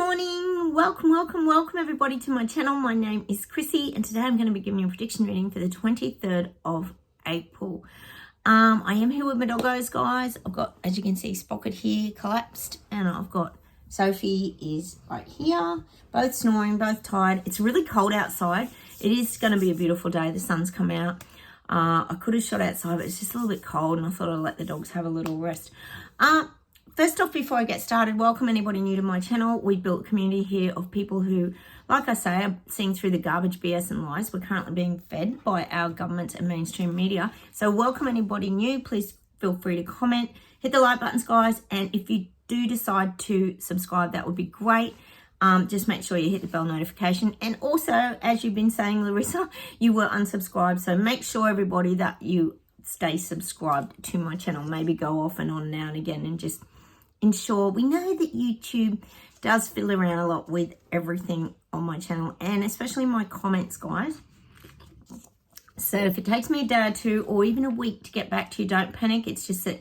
morning. Welcome everybody to my channel. My name is Chrissy and today I'm going to be giving you a prediction reading for the 23rd of April. I am here with my doggos, guys. I've got, as you can see, Spocket here collapsed, and I've got Sophie is right here, both snoring, both tired. It's really cold outside. It is going to be a beautiful day. The sun's come out. I could have shot outside, but it's just a little bit cold and I thought I'd let the dogs have a little rest. First off, before I get started, welcome anybody new to my channel. We built a community here of people who, like I say, are seeing through the garbage, BS and lies we're currently being fed by our government and mainstream media. So welcome anybody new. Please feel free to comment, hit the like buttons, guys. And if you do decide to subscribe, that would be great. Just make sure you hit the bell notification. And also, as you've been saying, Larissa, you were unsubscribed. So make sure, everybody, that you stay subscribed to my channel. Maybe go off and on now and again and just ensure. We know that YouTube does fiddle around a lot with everything on my channel, and especially my comments, guys. So if it takes me a day or two or even a week to get back to you, don't panic. It's just that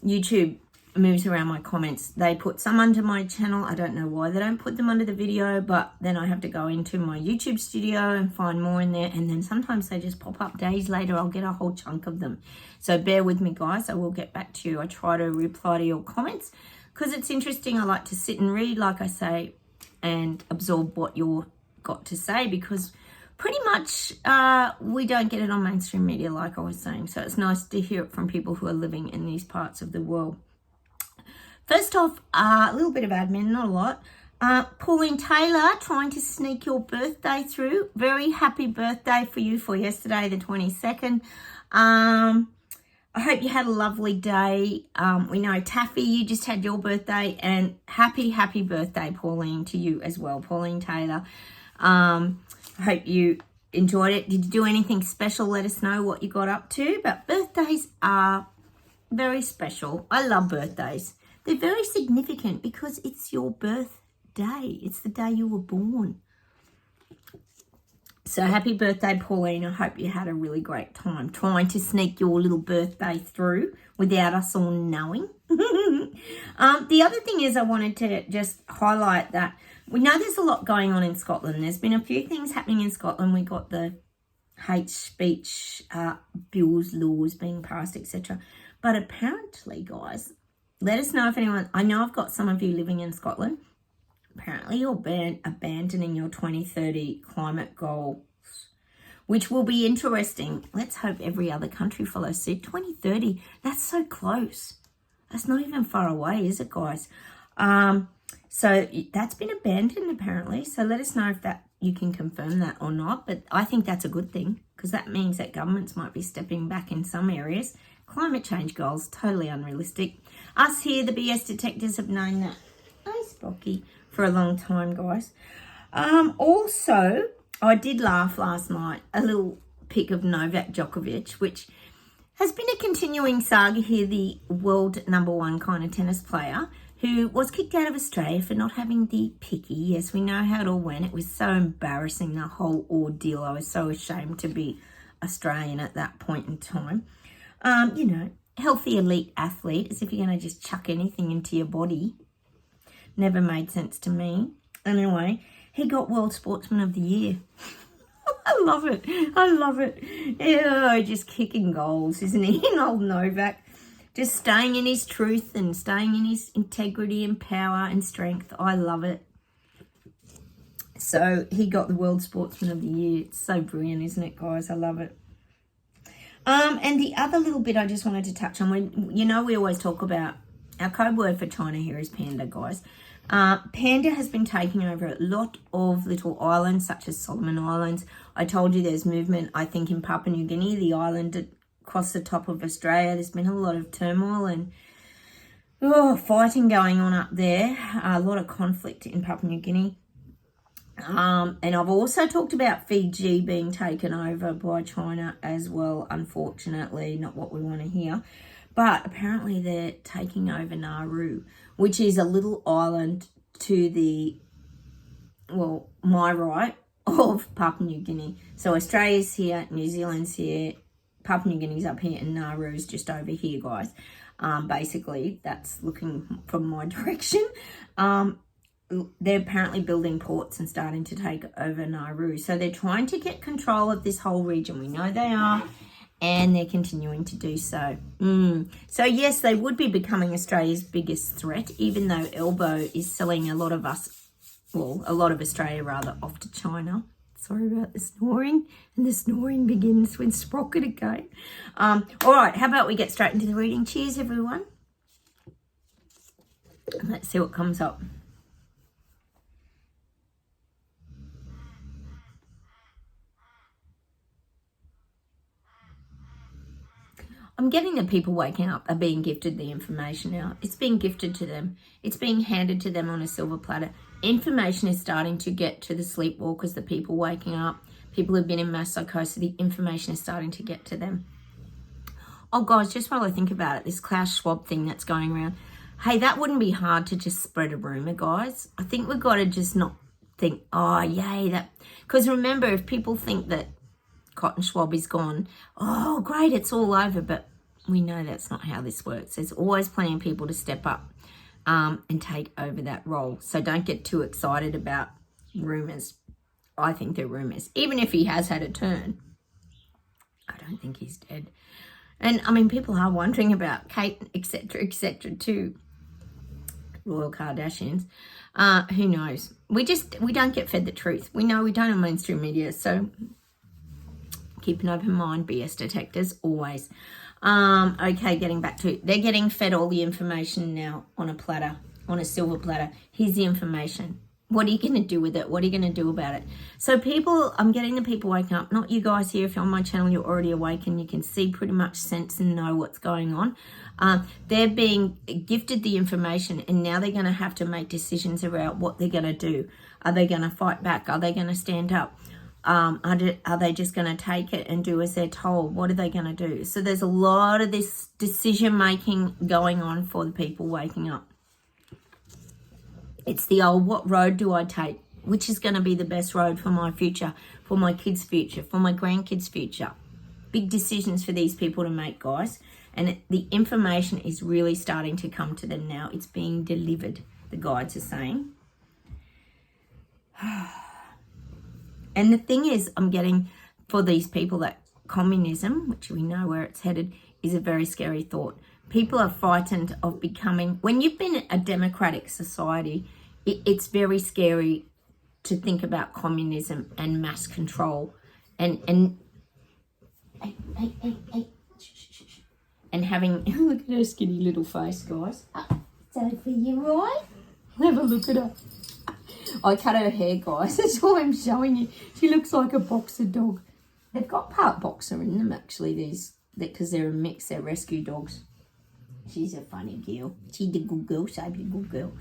YouTube moves around my comments. They put some under my channel. I don't know why they don't put them under the video, but then I have to go into my YouTube studio and find more in there, and then sometimes they just pop up days later. I'll get a whole chunk of them, so bear with me, guys. I will get back to you. I try to reply to your comments because it's interesting. I like to sit and read, like I say, and absorb what you've got to say, because pretty much we don't get it on mainstream media, like I was saying. So it's nice to hear it from people who are living in these parts of the world. First off, a little bit of admin, not a lot. Pauline Taylor, trying to sneak your birthday through. Very happy birthday for you for yesterday, the 22nd. I hope you had a lovely day. We know, Taffy, you just had your birthday, and happy birthday, Pauline, to you as well, Pauline Taylor. I hope you enjoyed it. Did you do anything special? Let us know what you got up to. But birthdays are very special. I love birthdays. They're very significant because it's your birthday. It's the day you were born. So happy birthday, Pauline. I hope you had a really great time trying to sneak your little birthday through without us all knowing. The other thing is, I wanted to just highlight that we know there's a lot going on in Scotland. There's been a few things happening in Scotland. We got the hate speech bills, laws being passed, etc. But apparently, guys, let us know if anyone, I know I've got some of you living in Scotland. Apparently you're abandoning your 2030 climate goals, which will be interesting. Let's hope every other country follows suit. 2030, that's so close. That's not even far away, is it, guys? So that's been abandoned apparently. So let us know if that you can confirm that or not. But I think that's a good thing, because that means that governments might be stepping back in some areas. Climate change goals, totally unrealistic. Us here, the BS detectors, have known that. Hey, Spocky, for a long time, guys. Also, I did laugh last night, a little pic of Novak Djokovic, which has been a continuing saga here, the world #1 kind of tennis player, who was kicked out of Australia for not having the picky. Yes, we know how it all went. It was so embarrassing, the whole ordeal. I was so ashamed to be Australian at that point in time. You know, healthy elite athlete, as if you're going to just chuck anything into your body. Never made sense to me. Anyway, he got World Sportsman of the Year. I love it. I love it. Yeah, just kicking goals, isn't he? Old Novak. Just staying in his truth and staying in his integrity and power and strength. I love it. So he got the World Sportsman of the Year. It's so brilliant, isn't it, guys? I love it. And the other little bit I just wanted to touch on, when, you know, we always talk about our code word for China here is panda, guys. Panda has been taking over a lot of little islands, such as Solomon Islands. I told you there's movement, I think, in Papua New Guinea, the island across the top of Australia. There's been a lot of turmoil and fighting going on up there. A lot of conflict in Papua New Guinea. And I've also talked about Fiji being taken over by China as well. Unfortunately, not what we want to hear. But apparently they're taking over Nauru, which is a little island to the, well, my right of Papua New Guinea. So Australia's here, New Zealand's here, Papua New Guinea's up here, and Nauru's just over here, guys. Basically, that's looking from my direction. they're apparently building ports and starting to take over Nauru. So they're trying to get control of this whole region. We know they are, and they're continuing to do so. So yes, they would be becoming Australia's biggest threat, even though Elbow is selling a lot of us, well, a lot of Australia rather, off to China. Sorry about the snoring, and the snoring begins when Sprocket again. All right, how about we get straight into the reading? Cheers, everyone. Let's see what comes up. I'm getting the people waking up are being gifted the information now. It's being gifted to them. It's being handed to them on a silver platter. Information is starting to get to the sleepwalkers, the people waking up, people who've been in mass psychosis. The information is starting to get to them. Oh, guys, just while I think about it, this Klaus Schwab thing that's going around, hey, that wouldn't be hard to just spread a rumour, guys. I think we've got to just not think, oh, yay, that. Because remember, if people think that Cotton Schwab is gone, oh great, it's all over, but we know that's not how this works. There's always plenty of people to step up and take over that role. So don't get too excited about rumours. I think they're rumours. Even if he has had a turn, I don't think he's dead. And I mean, people are wondering about Kate, etc., too. Royal Kardashians. Who knows? We don't get fed the truth. We know we don't on mainstream media, so keep an open mind, BS detectors, always. Okay, getting back to it. They're getting fed all the information now on a platter, on a silver platter. Here's the information. What are you going to do with it? What are you going to do about it? So people, I'm getting the people waking up. Not you guys here. If you're on my channel, you're already awake and you can see pretty much, sense and know what's going on. They're being gifted the information, and now they're going to have to make decisions about what they're going to do. Are they going to fight back? Are they going to stand up? Are they just going to take it and do as they're told? What are they going to do? So there's a lot of this decision making going on for the people waking up. It's the old, what road do I take? Which is going to be the best road for my future, for my kids' future, for my grandkids' future? Big decisions for these people to make, guys. And the information is really starting to come to them now. It's being delivered, the guides are saying. And the thing is, I'm getting for these people that communism, which we know where it's headed, is a very scary thought. People are frightened of becoming, when you've been a democratic society, it's very scary to think about communism and mass control and having, look at her skinny little face, guys. So for you, right? Have a look at her. I cut her hair, guys. That's why I'm showing you. She looks like a boxer dog. They've got part boxer in them, actually, because they're a mix. They're rescue dogs. She's a funny girl. She's a good girl. She's a good girl.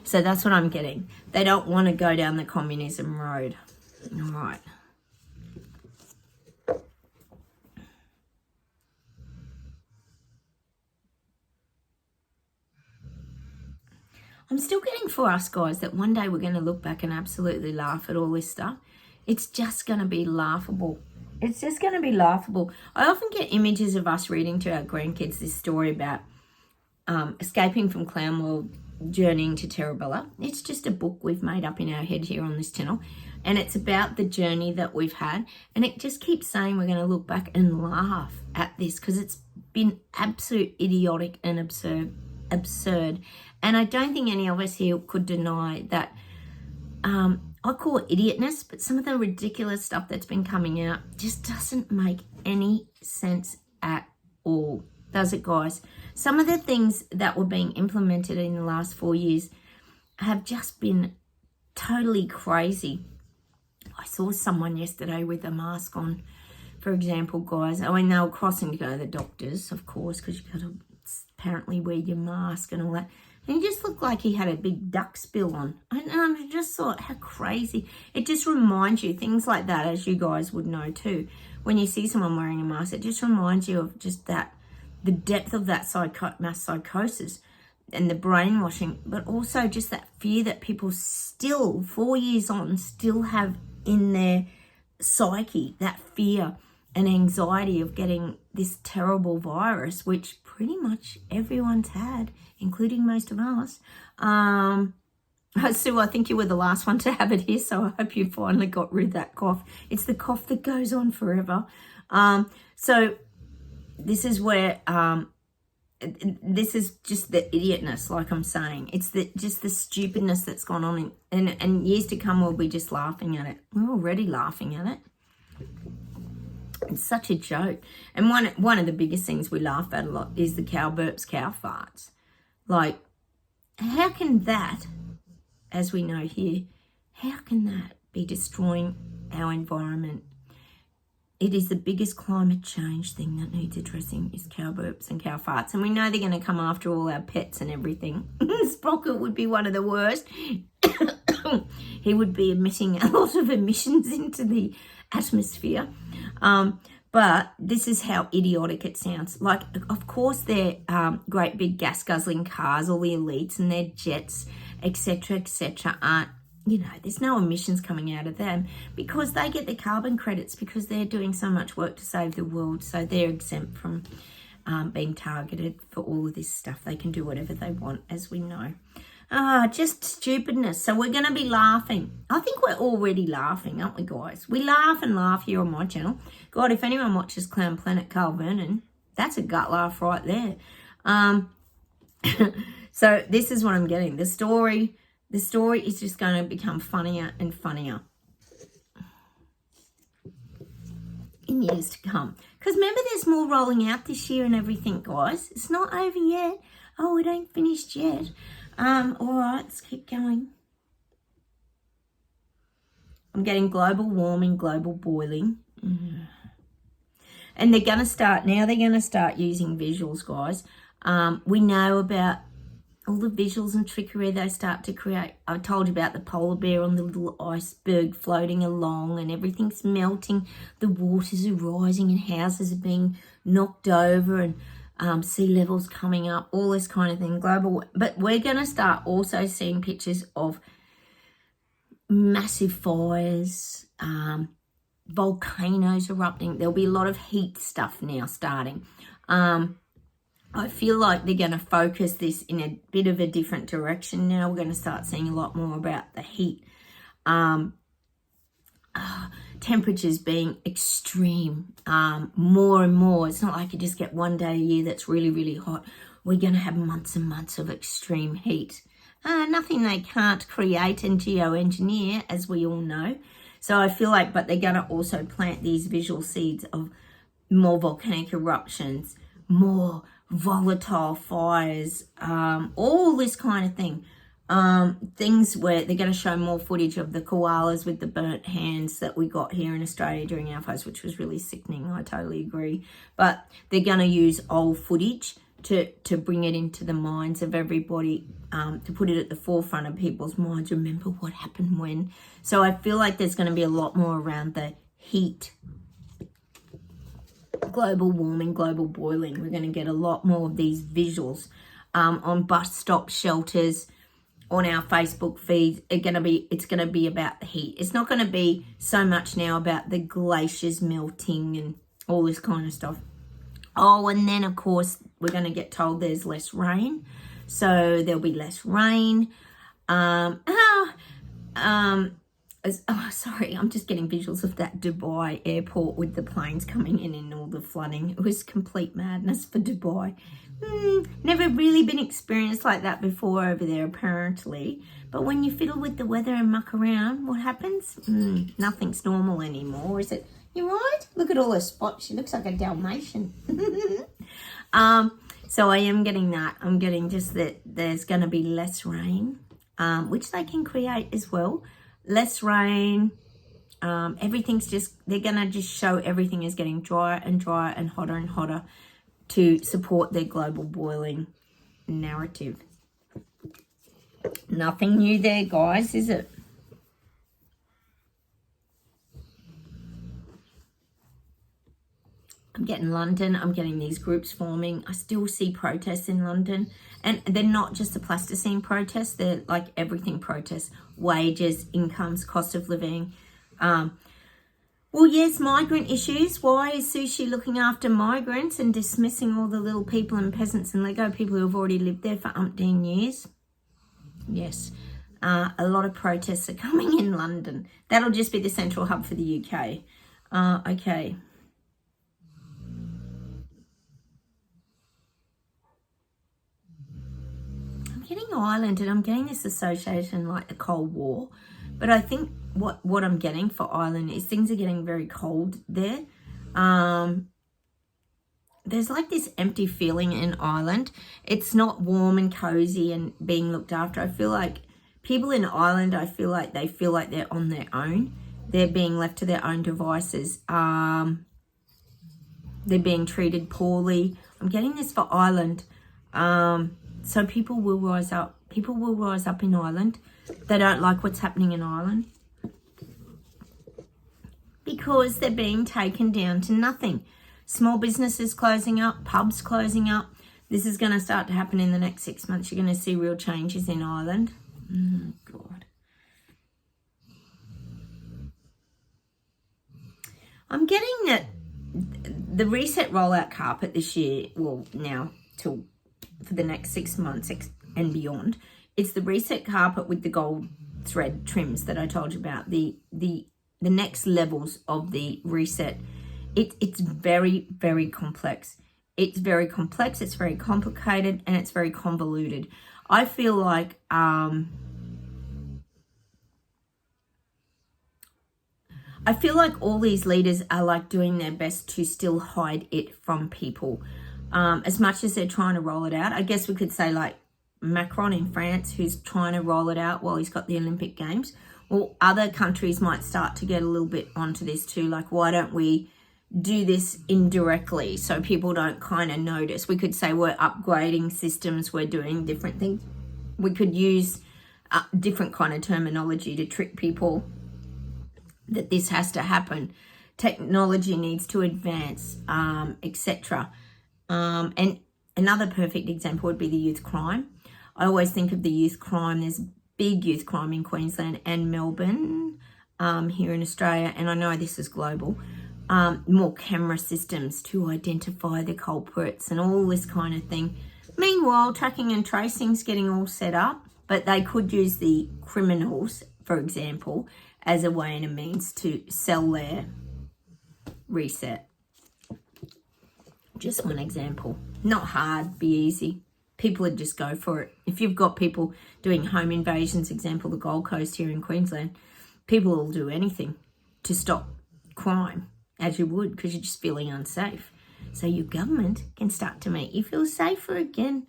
So that's what I'm getting. They don't want to go down the communism road. All right. I'm still getting for us, guys, that one day we're going to look back and absolutely laugh at all this stuff. It's just going to be laughable. It's just going to be laughable. I often get images of us reading to our grandkids this story about escaping from clown world, journeying to Terabella. It's just a book we've made up in our head here on this channel. And it's about the journey that we've had. And it just keeps saying we're going to look back and laugh at this because it's been absolute idiotic and absurd. And I don't think any of us here could deny that. I call it idiotness, but some of the ridiculous stuff that's been coming out just doesn't make any sense at all. Does it, guys? Some of the things that were being implemented in the last 4 years have just been totally crazy. I saw someone yesterday with a mask on, for example, guys. I mean, they were crossing to go to the doctors, of course, because you've got to apparently wear your mask and all that. And he just looked like he had a big duck spill on. And I just thought, how crazy. It just reminds you, things like that, as you guys would know too. When you see someone wearing a mask, it just reminds you of just that, the depth of that mass psychosis and the brainwashing, but also just that fear that people still, 4 years on, still have in their psyche, that fear and anxiety of getting this terrible virus, which pretty much everyone's had, including most of us. Sue, I think you were the last one to have it here, so I hope you finally got rid of that cough. It's the cough that goes on forever. So this is where, this is just the idiotness, like I'm saying. It's just the stupidness that's gone on, and years to come we'll be just laughing at it. We're already laughing at it. It's such a joke. And one of the biggest things we laugh at a lot is the cow burps, cow farts. Like, how can that, as we know here, how can that be destroying our environment? It is the biggest climate change thing that needs addressing is cow burps and cow farts. And we know they're going to come after all our pets and everything. Sprocket would be one of the worst. He would be emitting a lot of emissions into the atmosphere. But this is how idiotic it sounds. Like, of course, they're great big gas-guzzling cars, all the elites and their jets, etc., aren't, you know, there's no emissions coming out of them because they get the carbon credits because they're doing so much work to save the world. So they're exempt from being targeted for all of this stuff. They can do whatever they want, as we know. Just stupidness. So we're going to be laughing. I think we're already laughing, aren't we, guys? We laugh and laugh here on my channel. God, if anyone watches Clown Planet Carl Vernon, that's a gut laugh right there. So this is what I'm getting. The story is just going to become funnier and funnier in years to come. Because remember, there's more rolling out this year and everything, guys. It's not over yet. Oh, it ain't finished yet. All right, let's keep going. I'm getting global warming, global boiling. And they're going to start using visuals, guys. We know about all the visuals and trickery they start to create. I told you about the polar bear on the little iceberg floating along and everything's melting. The waters are rising and houses are being knocked over and sea levels coming up, all this kind of thing, global. But we're going to start also seeing pictures of massive fires, volcanoes erupting. There'll be a lot of heat stuff now starting. I feel like they're going to focus this in a bit of a different direction now. We're going to start seeing a lot more about the heat. Temperatures being extreme, more and more. It's not like you just get one day a year that's really, really hot. We're going to have months and months of extreme heat. Nothing they can't create and geoengineer, as we all know. So I feel like, but they're going to also plant these visual seeds of more volcanic eruptions, more volatile fires, all this kind of thing. Things where they're going to show more footage of the koalas with the burnt hands that we got here in Australia during our fires, which was really sickening. I totally agree. But they're going to use old footage to bring it into the minds of everybody, to put it at the forefront of people's minds. Remember what happened when. So I feel like there's going to be a lot more around the heat, global warming, global boiling. We're going to get a lot more of these visuals on bus stop shelters, on our Facebook feeds. It's going to be about the heat. It's not going to be so much now about the glaciers melting and all this kind of stuff. Oh, and then of course we're going to get told there's less rain, so there'll be less rain. Sorry, I'm just getting visuals of that Dubai airport with the planes coming in and all the flooding. It was complete madness for Dubai. Never really been experienced like that before over there, apparently. But when you fiddle with the weather and muck around, what happens? Nothing's normal anymore, is it? You right? Look at all her spots. She looks like a Dalmatian. So I am getting that. I'm getting just that there's going to be less rain, which they can create as well. Less rain. Everything's just, they're going to just show everything is getting drier and drier and hotter to support their global boiling narrative. Nothing new there, guys, is it? I'm getting London. I'm getting these groups forming. I still see protests in London. And they're not just the plasticine protests. They're like everything protests. Wages, incomes, cost of living. Well, yes, migrant issues. Why is Sushi looking after migrants and dismissing all the little people and peasants and Lego people who have already lived there for umpteen years? Yes. A lot of protests are coming in London. That'll just be the central hub for the UK. Okay. I'm getting Ireland, and I'm getting this association like the Cold War. But I think what I'm getting for Ireland is things are getting very cold there. There's like this empty feeling in Ireland. It's not warm and cozy and being looked after. I feel like people in Ireland, I feel like they feel like they're on their own. They're being left to their own devices. They're being treated poorly. I'm getting this for Ireland. So people will rise up. People will rise up in Ireland. They don't like what's happening in Ireland because they're being taken down to nothing. Small businesses closing up, pubs closing up. This is going to start to happen in the next 6 months. You're going to see real changes in Ireland. Oh, God. I'm getting that the reset rollout carpet this year, well, now till for the next 6 months and beyond, it's the reset carpet with the gold thread trims that I told you about. The next levels of the reset. It's very, very complex. It's very complex, it's very complicated, and it's very convoluted. I feel like all these leaders are like doing their best to still hide it from people. As much as they're trying to roll it out. I guess we could say like Macron in France, who's trying to roll it out while he's got the Olympic Games. Well, other countries might start to get a little bit onto this too. Like, why don't we do this indirectly so people don't kind of notice? We could say we're upgrading systems, we're doing different things. We could use different kind of terminology to trick people that this has to happen. Technology needs to advance, etc. And another perfect example would be the youth crime. I always think of the youth crime. There's big youth crime in Queensland and Melbourne, here in Australia, and I know this is global. More camera systems to identify the culprits and all this kind of thing. Meanwhile, tracking and tracing is getting all set up, but they could use the criminals, for example, as a way and a means to sell their reset. Just one example. Not hard, be easy. People would just go for it. If you've got people doing home invasions, example, the Gold Coast here in Queensland, people will do anything to stop crime, as you would, because you're just feeling unsafe. So your government can start to make you feel safer again.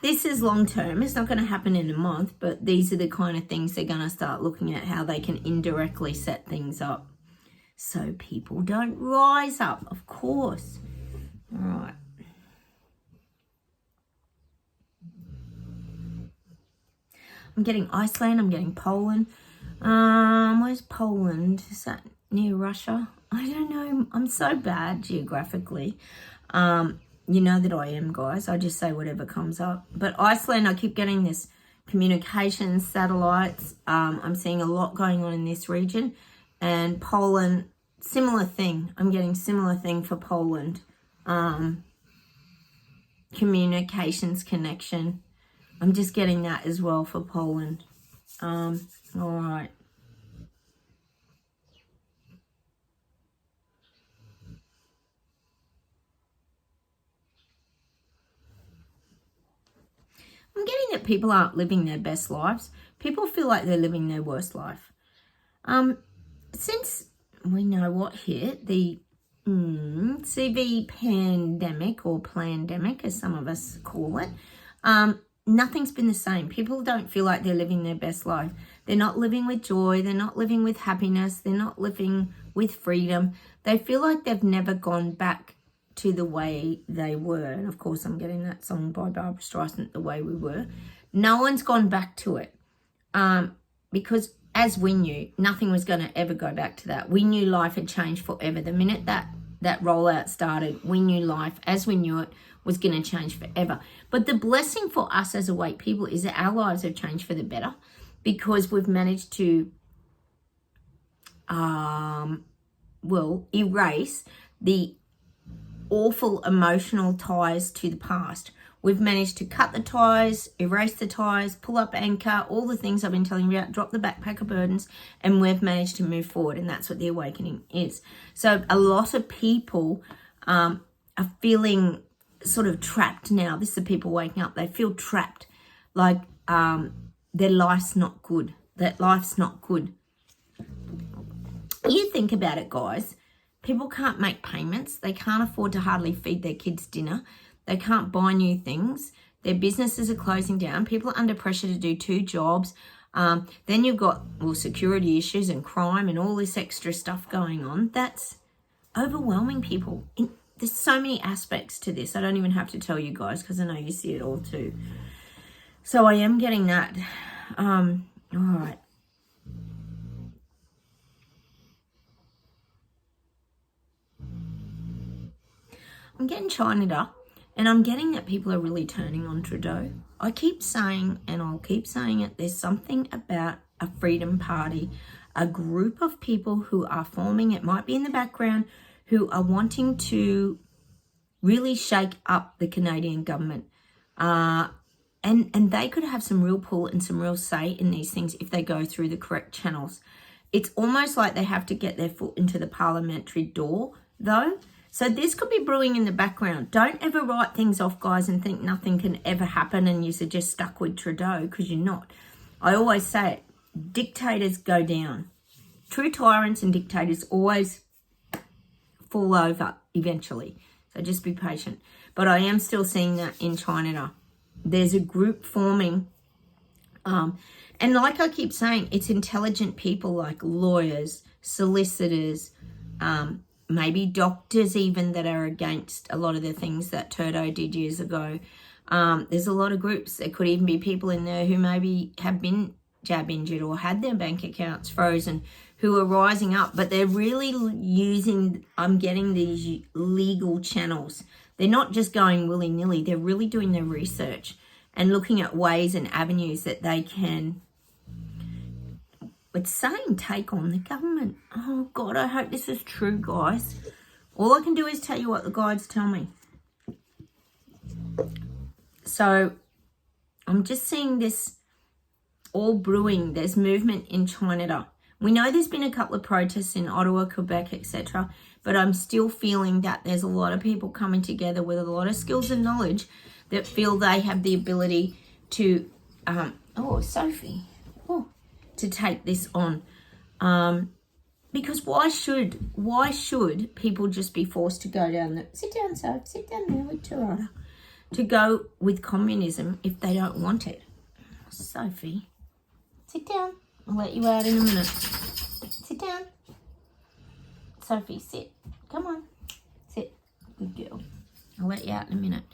This is long term. It's not going to happen in a month, but these are the kind of things they're going to start looking at, how they can indirectly set things up so people don't rise up, of course. All right. I'm getting Iceland. I'm getting Poland. Where's Poland? Is that near Russia? I don't know. I'm so bad geographically. You know that I am, guys. I just say whatever comes up. But Iceland, I keep getting this communications, satellites. I'm seeing a lot going on in this region. And Poland, similar thing. I'm getting similar thing for Poland. Communications connection. I'm just getting that as well for Poland. All right. I'm getting that people aren't living their best lives. People feel like they're living their worst life. Since we know what hit, the CV pandemic or plandemic, as some of us call it, nothing's been the same. People don't feel like they're living their best life. They're not living with joy. They're not living with happiness. They're not living with freedom. They feel like they've never gone back to the way they were. And of course, I'm getting that song by Barbara Streisand, The Way We Were. No one's gone back to it. Because as we knew, nothing was going to ever go back to that. We knew life had changed forever. The minute that rollout started, we knew life as we knew it was going to change forever. But the blessing for us as awake people is that our lives have changed for the better, because we've managed to erase the awful emotional ties to the past. We've managed to cut the ties, erase the ties, pull up anchor, all the things I've been telling you about, drop the backpack of burdens, and we've managed to move forward. And that's what the awakening is. So a lot of people are feeling sort of trapped now. This is the people waking up. They feel trapped, like their life's not good. That life's not good. You think about it, guys. People can't make payments. They can't afford to hardly feed their kids dinner. They can't buy new things. Their businesses are closing down. People are under pressure to do 2 jobs. Then you've got, well, security issues and crime and all this extra stuff going on. That's overwhelming people. There's so many aspects to this. I don't even have to tell you guys because I know you see it all too. So I am getting that. All right. I'm getting China, and I'm getting that people are really turning on Trudeau. I keep saying, and I'll keep saying it, there's something about a freedom party, a group of people who are forming, it might be in the background, who are wanting to really shake up the Canadian government. And they could have some real pull and some real say in these things if they go through the correct channels. It's almost like they have to get their foot into the parliamentary door, though. So this could be brewing in the background. Don't ever write things off, guys, and think nothing can ever happen and you're just stuck with Trudeau, because you're not. I always say it, dictators go down. True tyrants and dictators always fall over eventually. So just be patient. But I am still seeing that in China. There's a group forming. And like I keep saying, it's intelligent people like lawyers, solicitors, maybe doctors even that are against a lot of the things that Trudeau did years ago. There's a lot of groups. There could even be people in there who maybe have been jab injured or had their bank accounts frozen, who are rising up, but they're really using, I'm getting these legal channels. They're not just going willy-nilly. They're really doing their research and looking at ways and avenues that they can, it's saying take on the government. Oh, God, I hope this is true, guys. All I can do is tell you what the guides tell me. So I'm just seeing this all brewing. There's movement in China. We know there's been a couple of protests in Ottawa, Quebec, etc. But I'm still feeling that there's a lot of people coming together with a lot of skills and knowledge that feel they have the ability to, Sophie, to take this on. Because why should people just be forced to go down the, sit down, Soph, sit down there with Toronto, to go with communism if they don't want it? Sophie, sit down. I'll let you out in a minute. Sit down. Sophie, sit. Come on. Sit. Good girl. I'll let you out in a minute.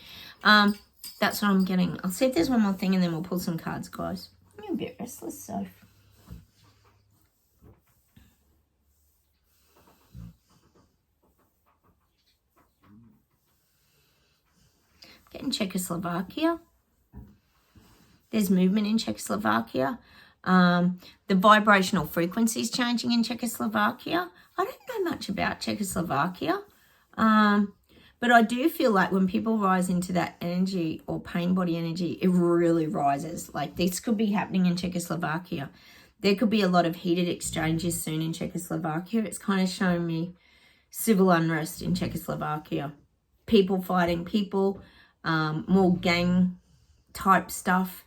That's what I'm getting. I'll see if there's one more thing and then we'll pull some cards, guys. You're a bit restless, Soph. Getting Czechoslovakia. There's movement in Czechoslovakia. The vibrational frequency is changing in Czechoslovakia. I don't know much about Czechoslovakia. But I do feel like when people rise into that energy or pain body energy, it really rises. Like this could be happening in Czechoslovakia. There could be a lot of heated exchanges soon in Czechoslovakia. It's kind of showing me civil unrest in Czechoslovakia. People fighting people, more gang type stuff,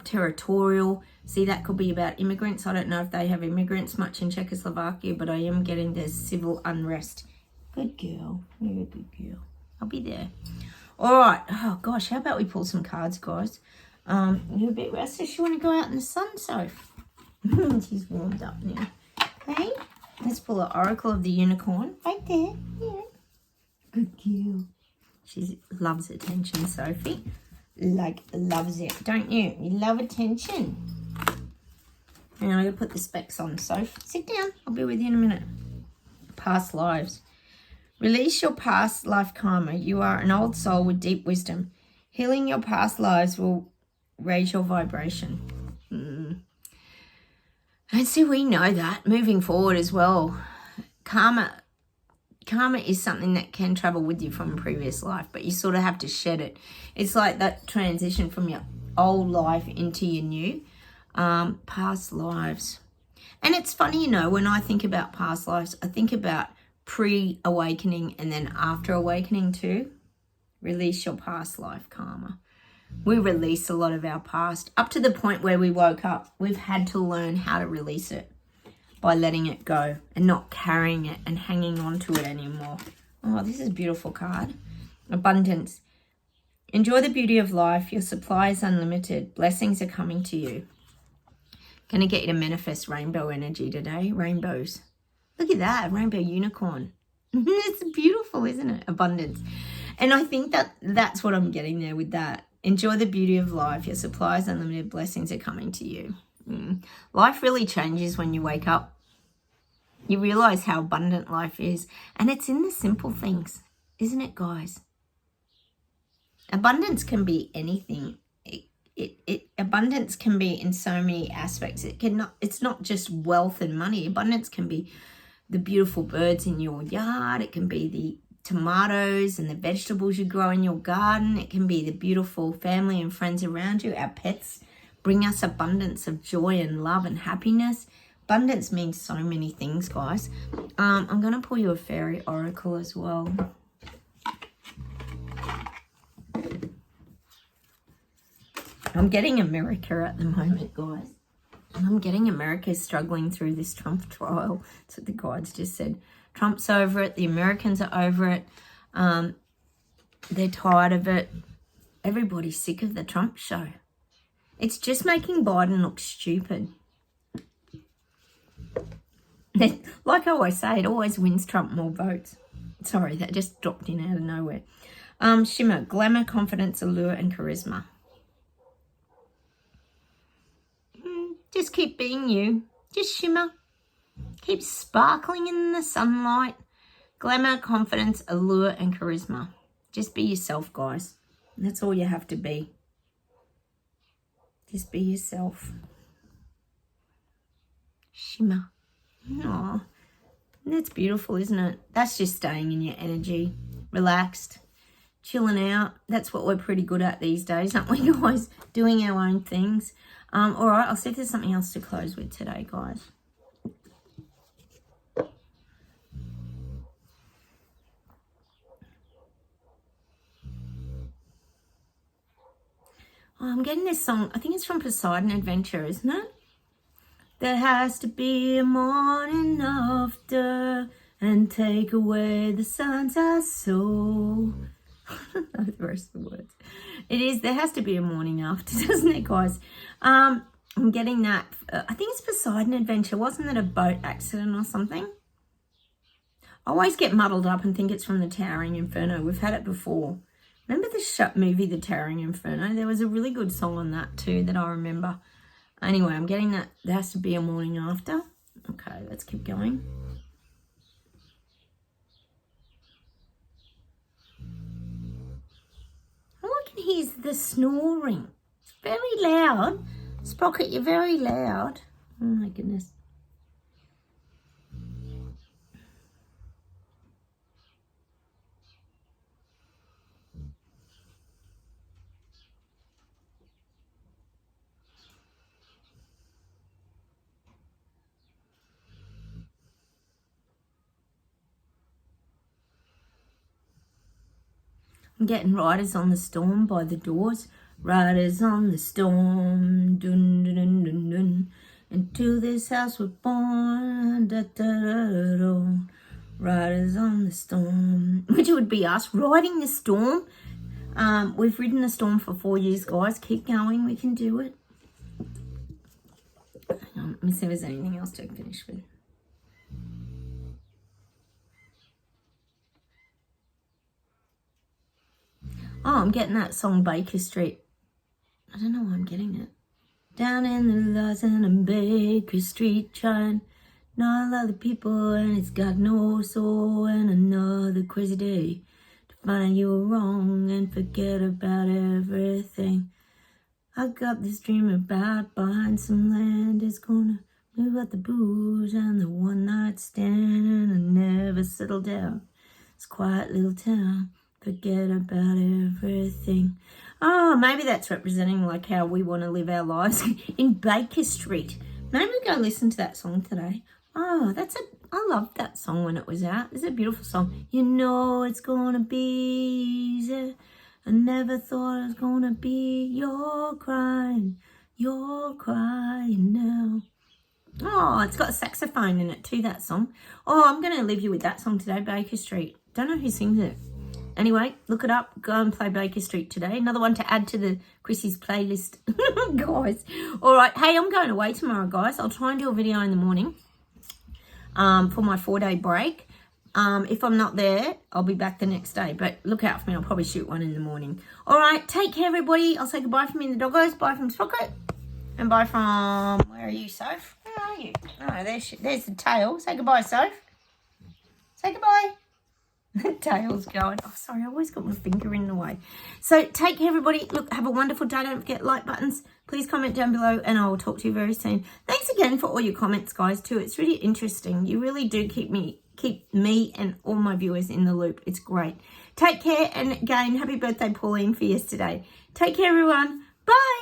territorial. See, that could be about immigrants. I don't know if they have immigrants much in Czechoslovakia, but I am getting there's civil unrest. Good girl. You're a good girl. I'll be there. All right. Oh, gosh. How about we pull some cards, guys? You're a bit restless. You want to go out in the sun, Soph? She's warmed up now. Okay. Let's pull an Oracle of the Unicorn. Right there. Yeah. Good girl. She loves attention, Sophie. Like, loves it. Don't you? You love attention. And I'm going to put the specs on, Soph. Sit down. I'll be with you in a minute. Past lives. Release your past life karma. You are an old soul with deep wisdom. Healing your past lives will raise your vibration. And see, we know that moving forward as well. Karma karma is something that can travel with you from a previous life, but you sort of have to shed it. It's like that transition from your old life into your new past lives. And it's funny, you know, when I think about past lives, I think about pre-awakening and then after awakening too. Release your past life karma. We release a lot of our past. Up to the point where we woke up, we've had to learn how to release it by letting it go and not carrying it and hanging on to it anymore. Oh, this is a beautiful card. Abundance. Enjoy the beauty of life. Your supply is unlimited. Blessings are coming to you. Going to get you to manifest rainbow energy today. Rainbows. Look at that. Rainbow unicorn. It's beautiful, isn't it? Abundance. And I think that that's what I'm getting there with that. Enjoy the beauty of life. Your supply is unlimited. Blessings are coming to you. Life really changes when you wake up. You realize how abundant life is. And it's in the simple things, isn't it, guys? Abundance can be anything. Abundance can be in so many aspects. It's not just wealth and money. Abundance can be the beautiful birds in your yard. It can be the tomatoes and the vegetables you grow in your garden. It can be the beautiful family and friends around you. Our pets bring us abundance of joy and love and happiness. Abundance means so many things, guys. I'm going to pull you a fairy oracle as well. I'm getting America at the moment, guys. And I'm getting America struggling through this Trump trial. That's what the guides just said. Trump's over it. The Americans are over it. They're tired of it. Everybody's sick of the Trump show. It's just making Biden look stupid. Like I always say, it always wins Trump more votes. Sorry, that just dropped in out of nowhere. Shimmer, glamour, confidence, allure, and charisma. Just keep being you. Just shimmer. Keep sparkling in the sunlight. Glamour, confidence, allure, and charisma. Just be yourself, guys. That's all you have to be. Just be yourself. Shimmer. Aw, that's beautiful, isn't it? That's just staying in your energy. Relaxed. Chilling out. That's what we're pretty good at these days, aren't we, guys? Doing our own things. All right, I'll see if there's something else to close with today, guys. Oh, I'm getting this song. I think it's from Poseidon Adventure, isn't it? There has to be a morning after and take away the sun's soul. I don't know the rest of the words. It is, there has to be a morning after, doesn't it, guys? I'm getting that. I think it's Poseidon Adventure. Wasn't it a boat accident or something? I always get muddled up and think it's from the Towering Inferno. We've had it before. Remember the movie, The Towering Inferno? There was a really good song on that too that I remember. Anyway, I'm getting that. There has to be a morning after. Okay, let's keep going. All I can hear is the snoring. It's very loud. Sprocket, you're very loud. Oh my goodness. I'm getting Riders on the Storm by The Doors. Riders on the storm, dun dun dun dun dun. Into this house we're born, da da da da da. Riders on the storm, which would be us riding the storm. We've ridden the storm for 4 years, guys. Keep going, we can do it. Hang on, let me see if there's anything else to finish with. Oh, I'm getting that song Baker Street. I don't know why I'm getting it. Down in the Lawson and Baker Street, trying not other people, and it's got no soul, and another crazy day to find you were wrong and forget about everything. I got this dream about buying some land. It's gonna move out the booze and the one night stand, and I never settle down. It's a quiet little town. Forget about everything. Oh, maybe that's representing like how we want to live our lives in Baker Street. Maybe we go listen to that song today. Oh, I loved that song when it was out. It's a beautiful song. You know it's gonna be easy. I never thought it was gonna be. You're crying now. Oh, it's got a saxophone in it too, that song. Oh, I'm going to leave you with that song today, Baker Street. Don't know who sings it. Anyway, look it up. Go and play Baker Street today. Another one to add to the Chrissy's playlist, guys. All right. Hey, I'm going away tomorrow, guys. I'll try and do a video in the morning for my 4-day break. If I'm not there, I'll be back the next day. But look out for me. I'll probably shoot one in the morning. All right. Take care, everybody. I'll say goodbye from me and the doggos. Bye from Sprocket. And bye from... Where are you, Soph? Where are you? Oh, there's the tail. Say goodbye, Soph. Say goodbye. The tail's going. Oh, sorry. I always got my finger in the way. So take care, everybody. Look, have a wonderful day. Don't forget like buttons. Please comment down below and I will talk to you very soon. Thanks again for all your comments, guys, too. It's really interesting. You really do keep me and all my viewers in the loop. It's great. Take care. And again, happy birthday, Pauline, for yesterday. Take care, everyone. Bye.